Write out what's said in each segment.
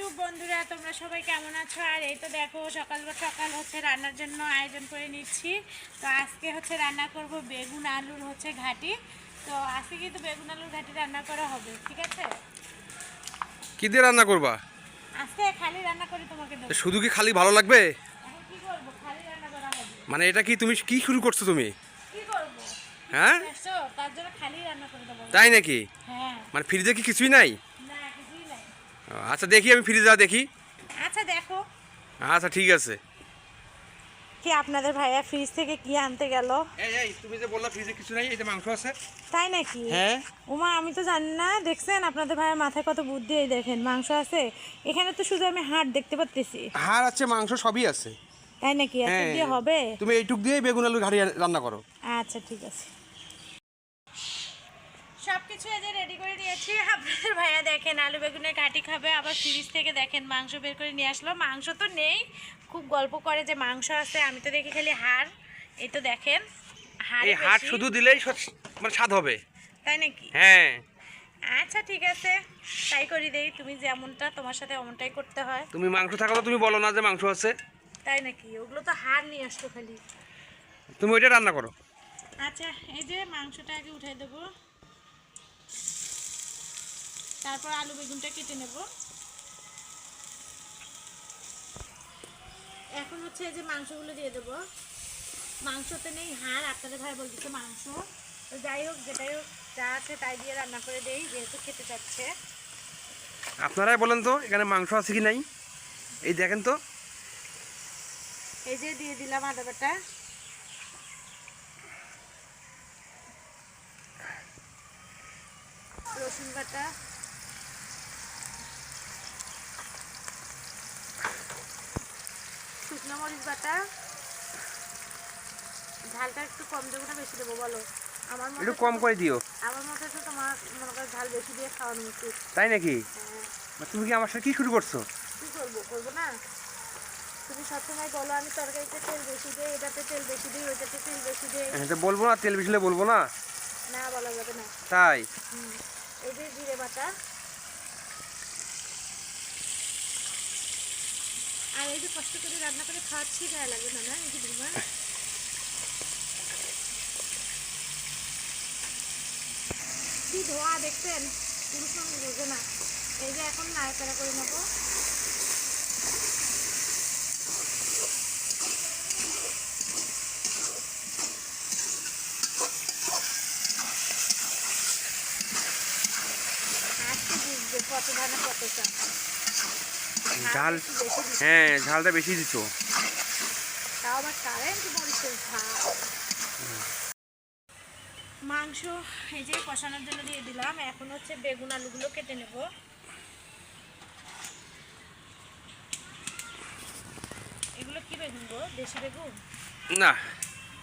YouTube বন্ধুরা, তোমরা সবাই কেমন আছো? আর এই তো দেখো সকাল হচ্ছে রান্নার জন্য আয়োজন করে নিচ্ছি। তো আজকে হচ্ছে রান্না করব বেগুন আলুর হচ্ছে ঘাটি। তো আজকে কিন্তু বেগুন আলুর ঘাটি রান্না করা হবে, ঠিক আছে? কি দিয়ে রান্না করবা? আজকে খালি রান্না করে তোমাকে দেবো। শুধু কি খালি ভালো লাগবে? এখন কি করব, খালি রান্না করা হবে। মানে এটা কি তুমি কি শুরু করছো তুমি? কি করব, হ্যাঁ তার জন্য খালি রান্না করে দেবো। তাই নাকি? হ্যাঁ। মানে ফ্রিজে কি কিছুই নাই? না, কিছুই নাই। আচ্ছা দেখি, আমি ফ্রিজে যা দেখি। আচ্ছা দেখো। আচ্ছা ঠিক আছে। কি আপনাদের ভাইয়া ফ্রিজ থেকে কি আনতে গেল? এই তুমি যে বললা ফ্রিজে কিছু নাই, এই যে মাংস আছে। তাই নাকি? হ্যাঁ। ওমা, আমি তো জানি না। দেখছেন আপনাদের ভাইয়ের মাথায় কত বুদ্ধি, এই দেখেন মাংস আছে এখানে। তো শুধু আমি হাড় দেখতে পাচ্ছি। হাড় আছে, মাংস সবই আছে। তাই নাকি? এত হ্যাঁ, দিয়ে হবে? তুমি এইটুক দিয়েই বেগুন আলুর ঘাটি রান্না করো। আচ্ছা ঠিক আছে। সব কিছু এই যে রেডি করে নিয়েছি। আপনাদের ভাইয়া দেখেন আলু বেগুনের ঘাটি খাবে, আবার ফ্রিজ থেকে দেখেন মাংস বের করে নিয়ে আসলো। মাংস তো নেই, খুব গল্প করে যে মাংস আছে। আমি তো দেখি খালি হাড়। এই তো দেখেন হাড়। এই হাড় শুধু দিলেই মানে স্বাদ হবে। তাই নাকি? হ্যাঁ। আচ্ছা ঠিক আছে, তাই করি দেই। তুমি যেমনটা, তোমার সাথে অমনটাই করতে হয়। তুমি মাংস থাকলে তুমি বলো না যে মাংস আছে। তাই নাকি? ওগুলো তো হাড় নিয়ে আসতো খালি। তুমি ওইটা রান্না করো। আচ্ছা, এই যে মাংসটা আগে উঠাই দেবো, তারপর আলু বেগুনটা কেটে নেব। এখন হচ্ছে এই যে মাংসগুলো দিয়ে দেবো। মাংসতে নেই হাড়, আপনাদের ভাই বলতেছে মাংস। তো যাই হোক, যেটাই হোক, যা আছে তাই দিয়ে রান্না করে দেই, যেহেতু খেতে চাচ্ছে। আপনারাই বলেন তো এখানে মাংস আছে কি নাই। এই দেখেন তো। এই যে দিয়ে দিলাম আদা বাটা, রসুন বাটা, শুকনো মরিচ বাটা। ঝালটা একটু কম দেবো না বেশি দেবো বলো? আমার মনে একটু কম করে দিও। আমার মতে তো তোমার মনে করো ঝাল বেশি দিয়ে খাওয়ানো উচিত। তাই নাকি? হ্যাঁ। তুমি কি আমার সাথে কি শুরু করছো? কী করবো, করবো না? তুমি সবসময় বলো আমি তরকারিতে তেল বেশি দিই, এটাতে তেল বেশি দিই, ওইটাতে তেল বেশি দিই। এটা বলবো না, তেল বেশি হলে বলবো না। না, বলা যাবে না। তাই? এই যে জিরে বাটা, আর এই যে কষ্ট করে রান্না করে খাওয়াচ্ছি, গায়ে লাগবে না? না, এই যে ডিমা, কি ধোয়া দেখছেন? পুরুষ মানুষ বোঝে না। এই যে এখন নাড়াচাড়া করে নেবো। আজকে বুঝবে কত ধানে কত চাল। ঝাল, হ্যাঁ ঝালটা বেশি দিছো। তাও আবার কারেন্ট মরিচের ঝাল। মাংস এই যে কষানোর জন্য দিয়ে দিলাম। এখন হচ্ছে বেগুন আলুগুলো কেটে নেব। এগুলো কি বেগুন গো? দেশি বেগুন না,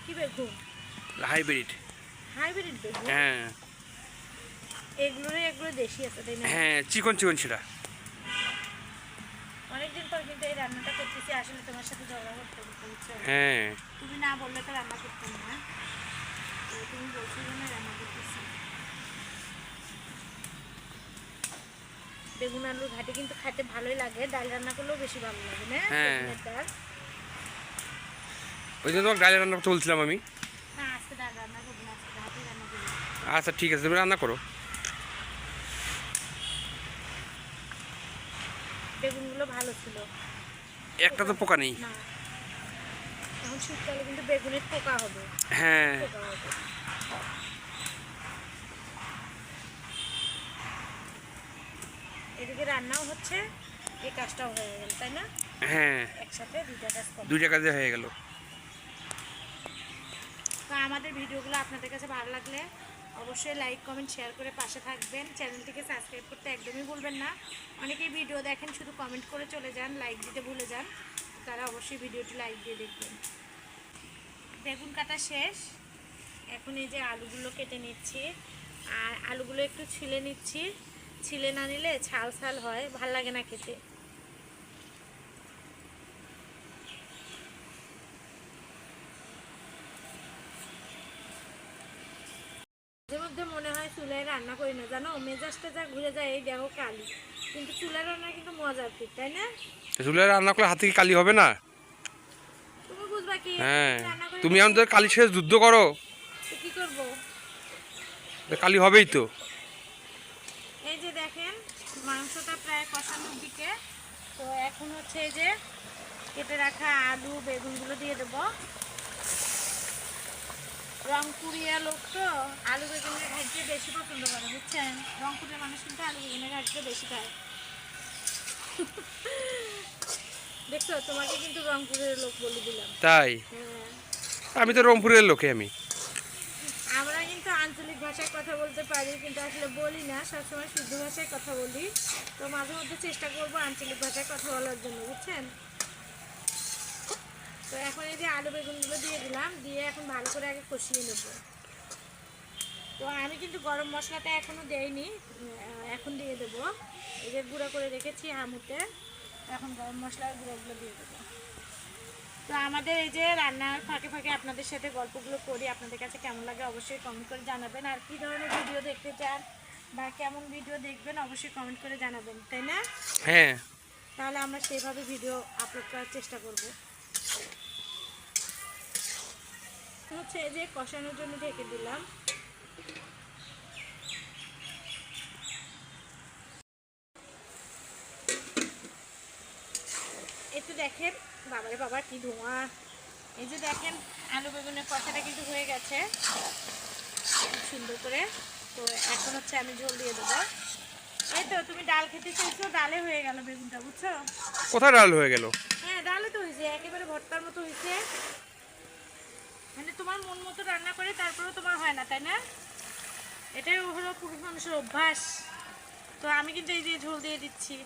কি বেগুন? হাইব্রিড। হাইব্রিড বেগুন? হ্যাঁ এগুলো দেশি আছে তাই না? হ্যাঁ, চিকন চিকন সেটা। অনেকদিন পর কিন্তু এই রান্নাটা করতেছি। আসলে তোমার সাথে ঝগড়া করতে বুঝছো? হ্যাঁ। তুমি না বললে তো রান্না করতাম না। তুমি বলছো জন্য রান্না করতেছি। বেগুন আলুর ঘাটি কিন্তু খেতে ভালোই লাগে। ডাল রান্না করলেও বেশি ভালো লাগে না? হ্যাঁ। বেগুনের ডাল। ওই জন্য তোমাকে ডালের রান্না করতে বলছিলাম আমি। না, আজকে ডাল রান্না করবো না, আজকে ঘাটি রান্না করবো। আচ্ছা ঠিক আছে, তুমি রান্না করো। বেগুনগুলো ভালো ছিল। একটা তো পোকা নেই। না, এখন শীতকালে কিন্তু বেগুনের পোকা হবে। হ্যাঁ। পোকা হবে। এদিকে রান্নাও হচ্ছে, এই কাজটাও হয়ে গেল, তাই না? হ্যাঁ, একসাথে দুইটা কাজ করবো। দুইটা কাজে হয়ে গেল। তো আমাদের ভিডিওগুলো আপনাদের কাছে ভালো লাগলে অবশ্যই লাইক কমেন্ট শেয়ার করে পাশে থাকবেন। চ্যানেলটিকে সাবস্ক্রাইব করতে একদমই ভুলবেন না। অনেকেই ভিডিও দেখেন শুধু কমেন্ট করে চলে যান, লাইক দিতে ভুলে যান। তারা অবশ্যই ভিডিওটি লাইক দিয়ে দেখবেন। বেগুন কাটা শেষ। এখন এই যে আলুগুলো কেটে নিচ্ছি, আর আলুগুলো একটু ছিলে নিচ্ছি। ছিলে না নিলে ছাল ছাল হয়, ভাল লাগে না খেতে। মাঝে মধ্যে মনে হয় চুলায় রান্না করি না, জানো? মেজাজটা যা ঘুরে যায় এই দেখো কালি। কিন্তু চুলার রান্না কিন্তু মজার ঠিক, তাই না? চুলায় রান্না করলে হাত থেকে কালি হবে না? তুমি বুঝবা কি? হ্যাঁ, রান্না করে তুমি দেখো। আমাদের কালির সাথে যুদ্ধ করো, তো কি করবো? তো কালি হবেই তো। এই যে দেখেন মাংসটা প্রায় কষানোর দিকে। তো এখন হচ্ছে এই যে কেটে রাখা আলু বেগুনগুলো দিয়ে দেবো। রংপুরিয়া লোক তো আলু বেগুনের ঘাটতে বেশি পছন্দ করে, বুঝছেন? রংপুরের মানুষ কিন্তু আলু বেগুনের ঘাটতে বেশি খায়। দেখছো, তোমাকে কিন্তু রংপুরের লোক বলে দিলাম। তাই? হ্যাঁ, আমি তো রংপুরের লোকে আমি। আমরা কিন্তু আঞ্চলিক ভাষায় কথা বলতে পারি, কিন্তু আসলে বলি না, সবসময় শুদ্ধ ভাষায় কথা বলি। তো মাঝে মধ্যে চেষ্টা করবো আঞ্চলিক ভাষায় কথা বলার জন্য, বুঝছেন? তো এখন এই যে আলু বেগুনগুলো দিয়ে দিলাম, দিয়ে এখন ভালো করে আগে কষিয়ে নেব। তো আমি কিন্তু গরম মশলাটা এখনও দেইনি, এখন দিয়ে দেবো। এই যে গুঁড়ো করে রেখেছি হামুতে, এখন গরম মশলার গুঁড়োগুলো দিয়ে দেবো। তো আমাদের এই যে রান্নার ফাঁকে ফাঁকে আপনাদের সাথে গল্পগুলো করি, আপনাদের কাছে কেমন লাগে অবশ্যই কমেন্ট করে জানাবেন। আর কী ধরনের ভিডিও দেখতে চান বা কেমন ভিডিও দেখবেন অবশ্যই কমেন্ট করে জানাবেন, তাই না? হ্যাঁ, তাহলে আমরা সেইভাবে ভিডিও আপলোড করার চেষ্টা করব। হচ্ছে এই যে কষানোর জন্য ঢেকে দিলাম। একটু দেখেন, বাবারে বাবা কি ধোঁয়া! এই যে দেখেন আলু বেগুনের কষাটা কিন্তু হয়ে গেছে খুব সুন্দর করে। তো এখন হচ্ছে আমি ঝোল দিয়ে দেবো। এই তো তুমি ডাল খেতে চাইছো, ডালে হয়ে গেল বেগুনটা, বুঝছো? কোথায় ডাল হয়ে গেল? হ্যাঁ, ডালে তো হয়েছে, একেবারে ভর্তার মতো হয়েছে। মানে তোমার মন মতো রান্না করে তারপরেও তোমার হয় না, তাই না? এটাই হলো পুরুষ মানুষের অভ্যাস। তো আমি কিন্তু এই যে ঝোল দিয়ে দিচ্ছি।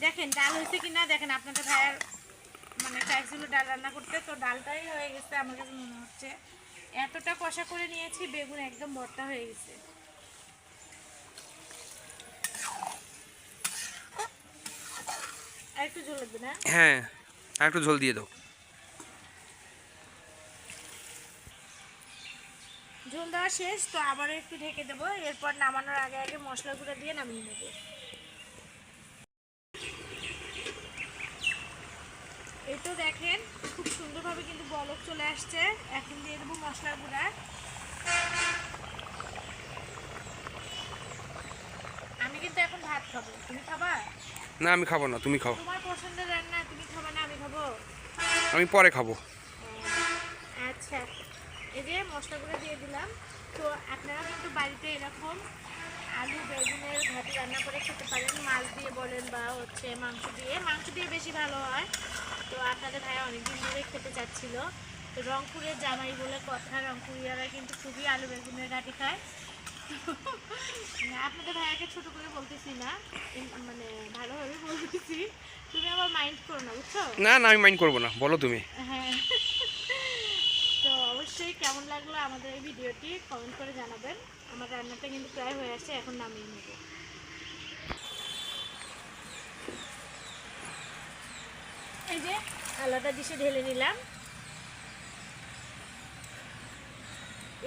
দেখেন ডাল হয়েছে কি না, দেখেন আপনাদের ভাইয়ার মানে চাইছিল ডাল রান্না করতে, তো ডালটাই হয়ে গেছে আমার কাছে মনে হচ্ছে। এতটা কষা করে নিয়েছি, বেগুন একদম ভর্তা হয়ে গেছে। আর একটু ঝোল লাগবে না? হ্যাঁ, আর একটু ঝোল দিয়ে দাও। ঝোল দেওয়া শেষ, তো আবারও একটু ঢেকে দেবো। এরপর নামানোর আগে আগে মশলাগুলো দিয়ে নামিয়ে নেবো। এই তো দেখেন খুব সুন্দরভাবে কিন্তু বলক চলে আসছে। এখন দিয়ে দেবো মশলার গুঁড়া। আমি কিন্তু এখন ভাত খাবো, তুমি খাবা? না, আমি খাবো না, তুমি খাও। তোমার পছন্দের রান্না, তুমি খাবা না আমি খাবো? আমি পরে খাবো। আচ্ছা, এই যে মশলাগুলো দিয়ে দিলাম। তো আপনারা কিন্তু বাড়িতে এরকম আলু বেগুনের ঘাটি রান্না করে খেতে পারেন, মাছ দিয়ে বলেন বা হচ্ছে মাংস দিয়ে বেশি ভালো হয়। তো আপনাদের ভাইয়া অনেকদিন ধরে খেতে চাচ্ছিল। তো রংপুরের জামাই বলে কথা, রংপুরিয়ারা কিন্তু খুবই আলু বেগুনের ঘাটি খায়। আপনাদের ভাইয়াকে ছোট করে বলতেছি না, মানে ভালোভাবে বলতেছি, তুমি আবার মাইন্ড করো না, বুঝছো? না না, আমি মাইন্ড করবো না, বলো তুমি। হ্যাঁ। তো অবশ্যই কেমন লাগলো আমাদের এই ভিডিওটি কমেন্ট করে জানাবেন। আমার রান্নাটা কিন্তু প্রায় হয়ে আসছে, এখন নামিয়ে নেব। এই যে আলাদা ডিশে ঢেলে নিলাম।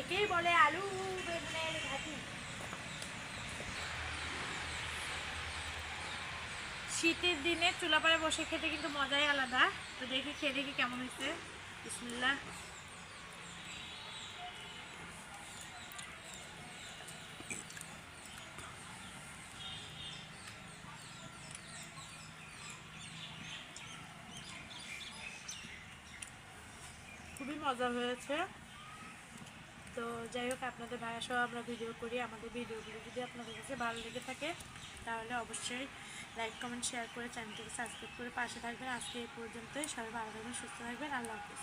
একেই বলে আলু বেগুনের ঘাটি। শীতের দিনে চুলাপাড়ে বসে খেতে কিন্তু মজাই আলাদা। তো দেখি খেয়ে দেখি কেমন হয়েছে। বিসমিল্লাহ। খুবই মজা হয়েছে। তো যাই হোক, আপনাদের ভাইয়া সহ আমরা ভিডিও করি, আমাদের ভিডিওগুলো যদি আপনাদের কাছে ভালো লেগে থাকে তাহলে অবশ্যই লাইক কমেন্ট শেয়ার করে চ্যানেলটিকে সাবস্ক্রাইব করে পাশে থাকবেন। আজকে এই পর্যন্তই, সবাই ভালো থাকবেন, সুস্থ থাকবেন, আল্লাহ হাফিজ।